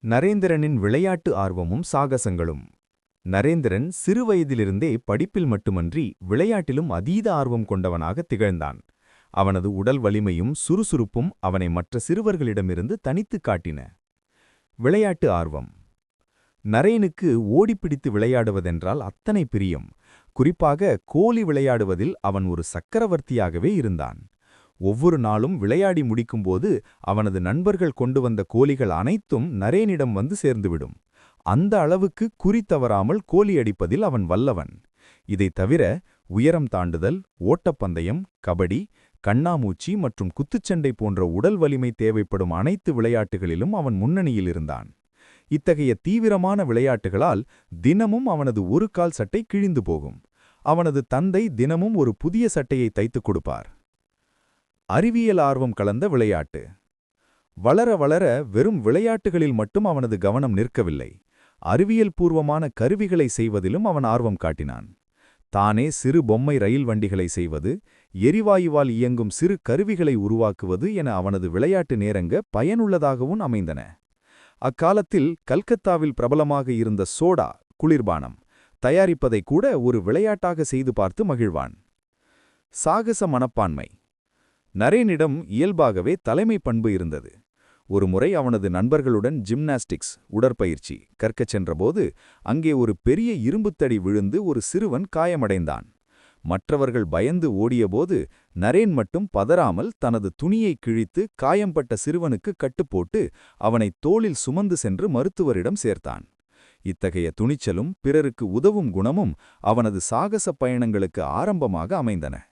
நரேந்திரனின் விளையாட்டு ஆர்வமும் சாகசங்களும். நரேந்திரன் சிறுவயதிலிருந்தே படிப்பில் மட்டுமன்றி விளையாட்டிலும் அதீத ஆர்வம் கொண்டவனாக திகழ்ந்தான். அவனது உடல் வலிமையும் சுறுசுறுப்பும் அவனை மற்ற சிறுவர்களிடமிருந்து தனித்துக் காட்டின. விளையாட்டு ஆர்வம். நரேனுக்கு ஓடிப்பிடித்து விளையாடுவதென்றால் அத்தனை பிரியம். குறிப்பாக கோலி விளையாடுவதில் அவன் ஒரு சக்கரவர்த்தியாகவே இருந்தான். ஒவ்வொரு நாளும் விளையாடி முடிக்கும்போது அவனது நண்பர்கள் கொண்டு வந்த கோலிகள் அனைத்தும் நரேனிடம் வந்து சேர்ந்துவிடும். அந்த அளவுக்கு குறி தவறாமல் கோலி அடிப்பதில் அவன் வல்லவன். இதைத் தவிர உயரம் தாண்டுதல், ஓட்டப்பந்தயம், கபடி, கண்ணாமூச்சி மற்றும் குத்துச்சண்டை போன்ற உடல் வலிமை தேவைப்படும் அனைத்து விளையாட்டுகளிலும் அவன் முன்னணியில் இருந்தான். இத்தகைய தீவிரமான விளையாட்டுகளால் தினமும் அவனது ஒரு கால் சட்டை கிழிந்து போகும். அவனது தந்தை தினமும் ஒரு புதிய சட்டையை தைத்துக் கொடுப்பார். அறிவியல் ஆர்வம் கலந்த விளையாட்டு. வளர வளர வெறும் விளையாட்டுகளில் மட்டும் அவனது கவனம் நிற்கவில்லை. அறிவியல் பூர்வமான கருவிகளை செய்வதிலும் அவன் ஆர்வம் காட்டினான். தானே சிறு பொம்மை ரயில் வண்டிகளை செய்வது, எரிவாயுவால் இயங்கும் சிறு கருவிகளை உருவாக்குவது என அவனது விளையாட்டு நேரங்க பயனுள்ளதாகவும் அமைந்தன. அக்காலத்தில் கல்கத்தாவில் பிரபலமாக இருந்த சோடா குளிர்பானம் தயாரிப்பதை கூட ஒரு விளையாட்டாக செய்து பார்த்து மகிழ்வான். சாகச மனப்பான்மை. நரேனிடம் இயல்பாகவே தலைமை பண்பு இருந்தது. ஒருமுறை அவனது நண்பர்களுடன் ஜிம்னாஸ்டிக்ஸ் உடற்பயிற்சி கற்கச் சென்றபோது அங்கே ஒரு பெரிய இரும்புத்தடி விழுந்து ஒரு சிறுவன் காயமடைந்தான். மற்றவர்கள் பயந்து ஓடியபோது நரேன் மட்டும் பதறாமல் தனது துணியை கிழித்து காயம்பட்ட சிறுவனுக்கு கட்டுப்போட்டு அவனை தோளில் சுமந்து சென்று மருத்துவரிடம் சேர்த்தான். இத்தகைய துணிச்சலும் பிறருக்கு உதவும் குணமும் அவனது சாகச பயணங்களுக்கு ஆரம்பமாக அமைந்தன.